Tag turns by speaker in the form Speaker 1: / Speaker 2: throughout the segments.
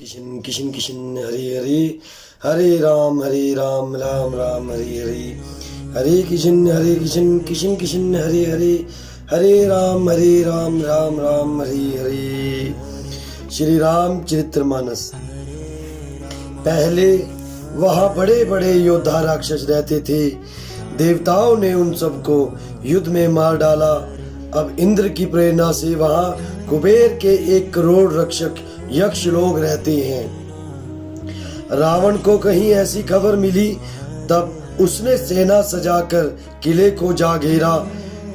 Speaker 1: किशन किशन किशन हरे हरे, हरे राम राम राम हरे हरे, हरे किशन किशन किशन हरे हरे, हरे राम राम राम हरे हरे। श्री राम चरित्रमानस। पहले वहाँ बड़े बड़े योद्धा राक्षस रहते थे। देवताओं ने उन सबको युद्ध में मार डाला। अब इंद्र की प्रेरणा से वहाँ कुबेर के 1 करोड़ रक्षक यक्ष लोग रहते हैं। रावण को कहीं ऐसी खबर मिली, तब उसने सेना सजाकर किले को जा घेरा।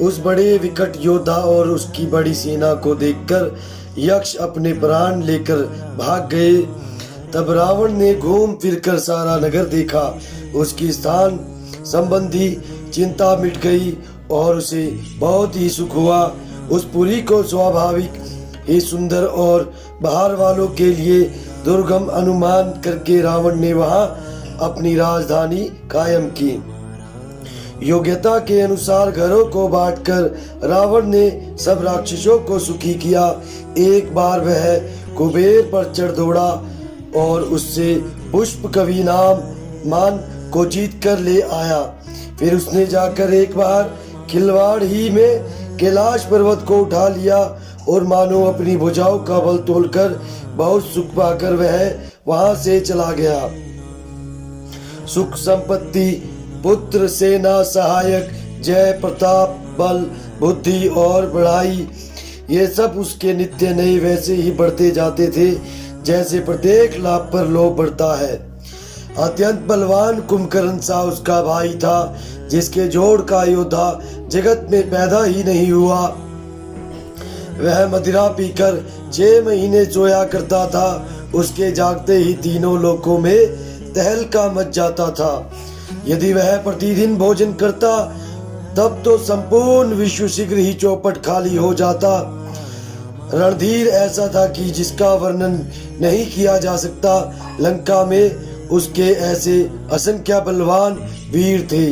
Speaker 1: उस बड़े विकट योद्धा और उसकी बड़ी सेना को देखकर यक्ष अपने प्राण लेकर भाग गए। तब रावण ने घूम फिरकर सारा नगर देखा। उसकी स्थान संबंधी चिंता मिट गई और उसे बहुत ही सुख हुआ। उस पुरी को स्वाभाविक ही सुंदर और बाहर वालों के लिए दुर्गम अनुमान करके रावण ने वहां अपनी राजधानी कायम की। योग्यता के अनुसार घरों को बांटकर रावण ने सब राक्षसों को सुखी किया। एक बार वह कुबेर पर चढ़ दौड़ा और उससे पुष्प कवि मान को जीत कर ले आया। फिर उसने जाकर एक बार खिलवाड़ ही में कैलाश पर्वत को उठा लिया और मानो अपनी भुजाओं का बल तोड़कर बहुत सुख पाकर वह वहां से चला गया। सुख संपत्ति, पुत्र, सेना, सहायक, जय, प्रताप, बल, बुद्धि और बढ़ाई, ये सब उसके नित्य नए वैसे ही बढ़ते जाते थे जैसे प्रत्येक लाभ पर लोभ बढ़ता है। अत्यंत बलवान कुंभकर्ण सा उसका भाई था, जिसके जोड़ का योद्धा जगत में पैदा ही नहीं हुआ। वह मदिरा पीकर 6 महीने सोया करता था। उसके जागते ही तीनों लोकों में तहलका मच जाता था। यदि वह प्रतिदिन भोजन करता तब तो संपूर्ण विश्व शीघ्र ही चौपट खाली हो जाता। रणधीर ऐसा था कि जिसका वर्णन नहीं किया जा सकता। लंका में उसके ऐसे असंख्य बलवान वीर थे।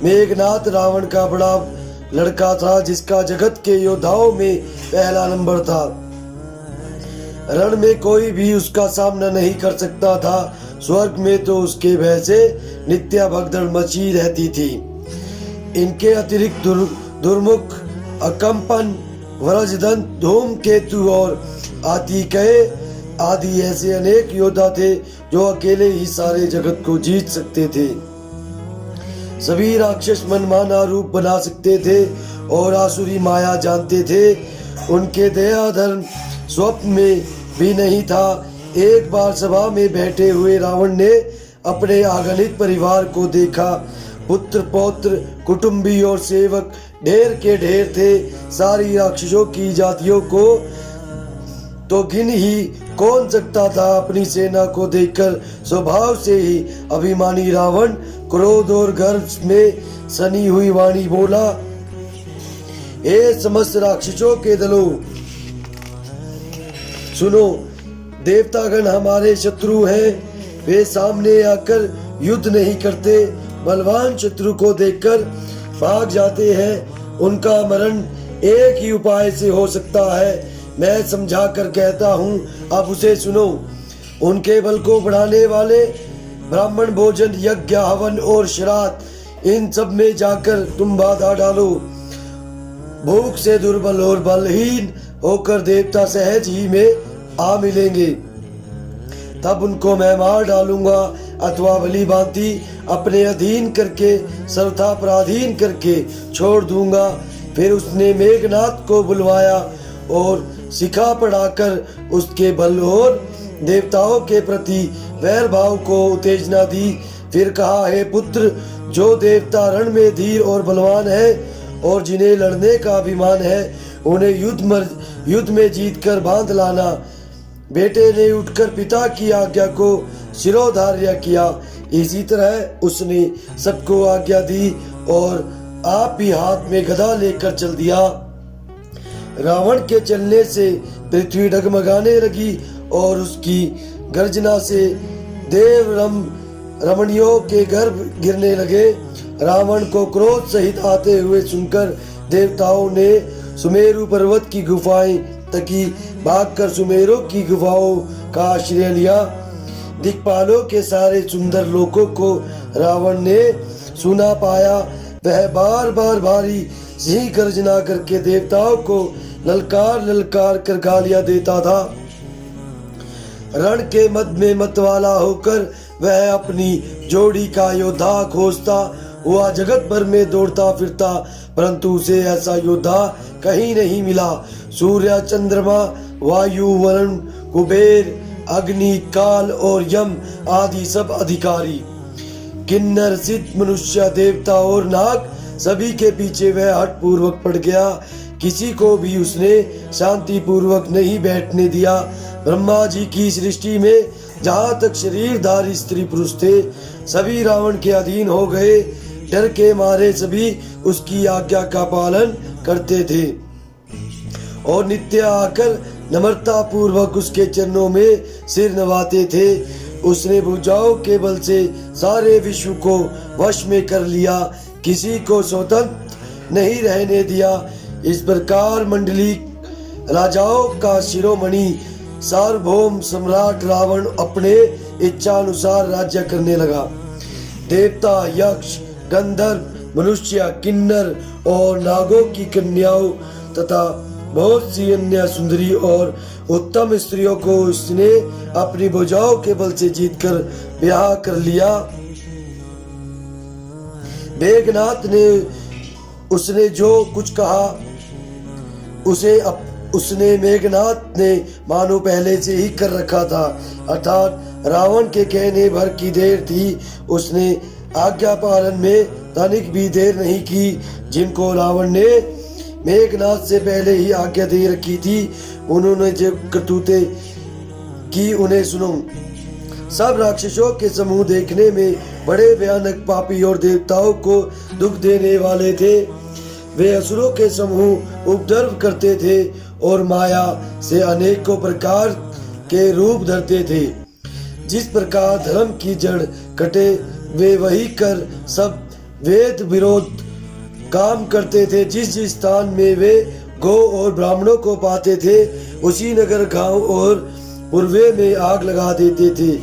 Speaker 1: मेघनाथ रावण का बड़ा लड़का था, जिसका जगत के योद्धाओं में पहला नंबर था। रण में कोई भी उसका सामना नहीं कर सकता था। स्वर्ग में तो उसके भय से नित्य भगदड़ मची रहती थी। इनके अतिरिक्त दुर्मुख, अकंपन, वज्रदंत, धूमकेतु और आतिकेय आदि ऐसे अनेक योद्धा थे जो अकेले ही सारे जगत को जीत सकते थे। सभी राक्षस मनमाना रूप बना सकते थे और आसुरी माया जानते थे। उनके दया धर्म स्वप्न में भी नहीं था। एक बार सभा में बैठे हुए रावण ने अपने अगणित परिवार को देखा। पुत्र, पौत्र, कुटुंबी और सेवक ढेर के ढेर थे। सारी राक्षसों की जातियों को तो गिन ही कौन सकता था। अपनी सेना को देखकर स्वभाव से ही अभिमानी रावण क्रोध और गर्व में सनी हुई वाणी बोला, हे समस्त राक्षसों के दलों, सुनो, देवतागण हमारे शत्रु हैं। वे सामने आकर युद्ध नहीं करते, बलवान शत्रु को देखकर भाग जाते हैं। उनका मरण एक ही उपाय से हो सकता है। मैं समझा कर कहता हूँ, अब उसे सुनो। उनके बल को बढ़ाने वाले ब्राह्मण भोजन, यज्ञ, हवन और श्राद्ध, इन सब में जाकर तुम बाधा डालो। भूख से दुर्बल और बलहीन होकर देवता सहज ही में आ मिलेंगे। तब उनको मैं मार डालूंगा अथवा भली भांति अपने अधीन करके सर्वथा पराधीन करके छोड़ दूंगा। फिर उसने मेघनाथ को बुलवाया और सिखा पढ़ाकर उसके बल और देवताओं के प्रति वैर भाव को उत्तेजना दी। फिर कहा, हे पुत्र, जो देवता रण में धीर और बलवान है और जिन्हें लड़ने का अभिमान है, उन्हें युद्ध में जीत कर बांध लाना। बेटे ने उठकर पिता की आज्ञा को शिरोधार्य किया। इसी तरह उसने सबको आज्ञा दी और आप भी हाथ में गदा लेकर चल दिया। रावण के चलने से पृथ्वी डगमगाने लगी और उसकी गर्जना से देव रमणियों के गर्भ गिरने लगे। रावण को क्रोध सहित आते हुए सुनकर देवताओं ने सुमेरु पर्वत की गुफाएं तकी। भागकर सुमेरु की गुफाओं का आश्रय लिया। दिक्पालों के सारे सुंदर लोकों को रावण ने सुना पाया। वह बार बार भारी सिंह गर्जना करके देवताओं को ललकार ललकार कर गालियां देता था। रण के मध्य में मतवाला होकर वह अपनी जोड़ी का योद्धा खोजता हुआ जगत भर में दौड़ता फिरता, परंतु उसे ऐसा योद्धा कहीं नहीं मिला। सूर्य, चंद्रमा, वायु, वरुण, कुबेर, अग्नि, काल और यम आदि सब अधिकारी, किन्नर, सिद्ध, मनुष्य, देवता और नाग सभी के पीछे वह हठ पूर्वक पड़ गया। किसी को भी उसने शांति पूर्वक नहीं बैठने दिया। ब्रह्मा जी की सृष्टि में जहाँ तक शरीरधारी स्त्री पुरुष थे, सभी रावण के अधीन हो गए। डर के मारे सभी उसकी आज्ञा का पालन करते थे और नित्य आकर नम्रता पूर्वक उसके चरणों में सिर नवाते थे। उसने भुजाओं के बल से सारे विश्व को वश में कर लिया, किसी को स्वतंत्र नहीं रहने दिया। इस प्रकार मंडली राजाओं का शिरोमणि सार्वभौम सम्राट रावण अपने इच्छा अनुसार राज्य करने लगा। देवता, यक्ष, गंधर्व, मनुष्य, किन्नर और नागों की कन्याओं तथा बहुत सी अन्य सुंदरी और उत्तम स्त्रियों को उसने अपनी भुजाओं के बल से जीतकर ब्याह कर लिया। मेघनाथ ने उसने जो कुछ कहा उसने मेघनाथ ने मानो पहले से ही कर रखा था, अर्थात रावण के कहने भर की देर थी। उसने आज्ञा पालन में तनिक भी देर नहीं की। जिनको रावण ने मेघनाथ से पहले ही आज्ञा दे रखी थी, उन्होंने जो करतूतें की उन्हें सुनो। सब राक्षसों के समूह देखने में बड़े भयानक, पापी और देवताओं को दुख देने वाले थे। वे असुरों के समूह उपद्रव करते थे और माया से अनेकों प्रकार के रूप धरते थे। जिस प्रकार धर्म की जड़ कटे वे वही कर सब वेद विरोध काम करते थे। जिस जिस स्थान में वे गौ और ब्राह्मणों को पाते थे, उसी नगर, गांव और पूर्वे में आग लगा देते थे।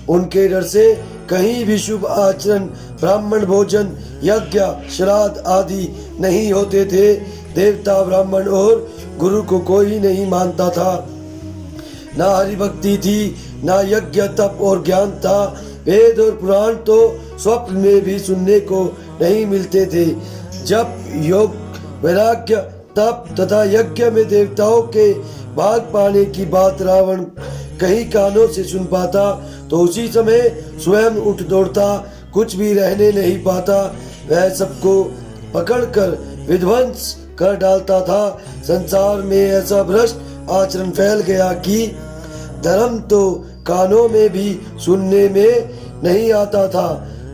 Speaker 1: उनके डर से कहीं भी शुभ आचरण, ब्राह्मण भोजन, यज्ञ, श्राद्ध आदि नहीं होते थे। देवता, ब्राह्मण और गुरु को कोई नहीं मानता था। ना हरि भक्ति थी, ना यज्ञ, तप और ज्ञान था। वेद और पुराण तो स्वप्न में भी सुनने को नहीं मिलते थे। जब योग, वैराग्य, तप तथा यज्ञ में देवताओं के भाग पाने की बात रावण कहीं कानों से सुन पाता तो उसी समय स्वयं उठ दौड़ता, कुछ भी रहने नहीं पाता। वह सबको पकड़कर विध्वंस कर डालता था। संसार में ऐसा भ्रष्ट आचरण फैल गया कि धर्म तो कानों में भी सुनने में नहीं आता था।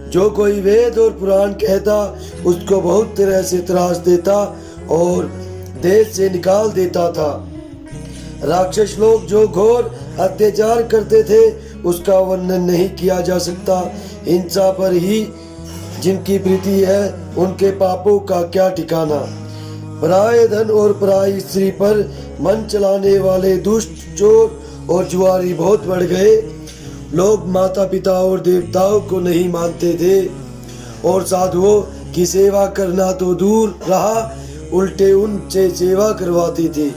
Speaker 1: जो कोई वेद और पुराण कहता उसको बहुत तरह से त्रास देता और देश से निकाल देता था। राक्षस लोग जो घोर अत्याचार करते थे उसका वर्णन नहीं किया जा सकता। हिंसा पर ही जिनकी प्रीति है उनके पापों का क्या ठिकाना। पराये धन और पराई स्त्री पर मन चलाने वाले दुष्ट, चोर और जुआरी बहुत बढ़ गए। लोग माता पिता और देवताओं को नहीं मानते थे और साधुओं की सेवा करना तो दूर रहा, उल्टे उनसे सेवा करवाते थे।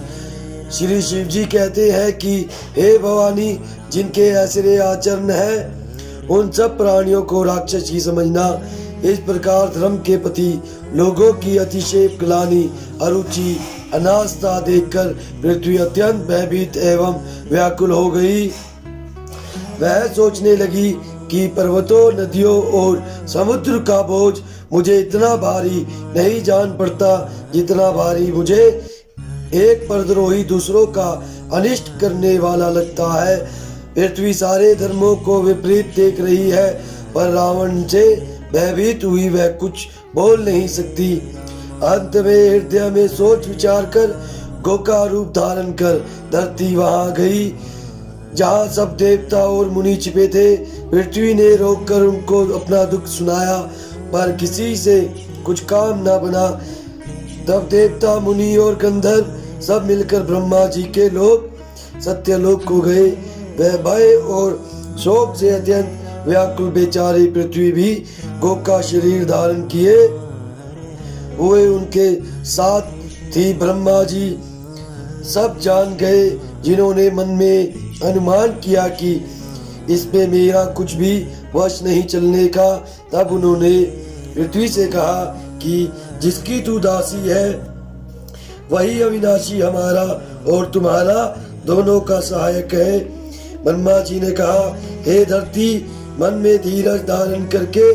Speaker 1: श्री शिव जी कहते हैं कि हे भवानी, जिनके ऐसे आचरण है उन सब प्राणियों को राक्षस ही समझना। इस प्रकार धर्म के प्रति लोगों की अतिशय ग्लानि, अरुचि, अनास्था देखकर पृथ्वी अत्यंत भयभीत एवं व्याकुल हो गई। वह सोचने लगी कि पर्वतों, नदियों और समुद्र का बोझ मुझे इतना भारी नहीं जान पड़ता जितना भारी मुझे एक परद्रोही दूसरों का अनिष्ट करने वाला लगता है। पृथ्वी सारे धर्मों को विपरीत देख रही है, पर रावण से भयभीत हुई वह कुछ बोल नहीं सकती। अंत में हृदय में सोच विचार कर गौ का रूप धारण कर धरती वहां गई जहाँ सब देवता और मुनि छिपे थे। पृथ्वी ने रोककर उनको अपना दुख सुनाया, पर किसी से कुछ काम न बना। तब देवता, मुनि और गंधर्व सब मिलकर ब्रह्मा जी के लोक सत्यलोक को गए। वह भय और शोक से अत्यंत व्याकुल बेचारी पृथ्वी भी गोप का शरीर धारण किए हुए उनके साथ थी। ब्रह्मा जी सब जान गए, जिन्होंने मन में अनुमान किया कि इसमें मेरा कुछ भी वश नहीं चलने का। तब उन्होंने पृथ्वी से कहा कि जिसकी तू दासी है वही अविनाशी हमारा और तुम्हारा दोनों का सहायक है। ब्रह्मा जी ने कहा, हे धरती, मन में धीरज धारण करके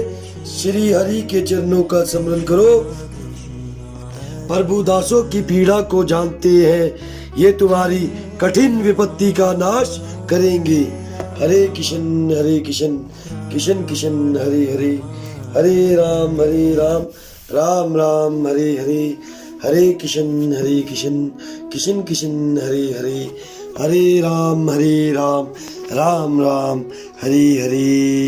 Speaker 1: श्री हरि के चरणों का स्मरण करो। प्रभु दासों की पीड़ा को जानते हैं, ये तुम्हारी कठिन विपत्ति का नाश करेंगे। हरे कृष्ण कृष्ण कृष्ण हरे हरे, हरे राम राम राम हरे हरे, हरे कृष्ण कृष्ण कृष्ण हरे हरे, हरे राम राम राम हरे हरे।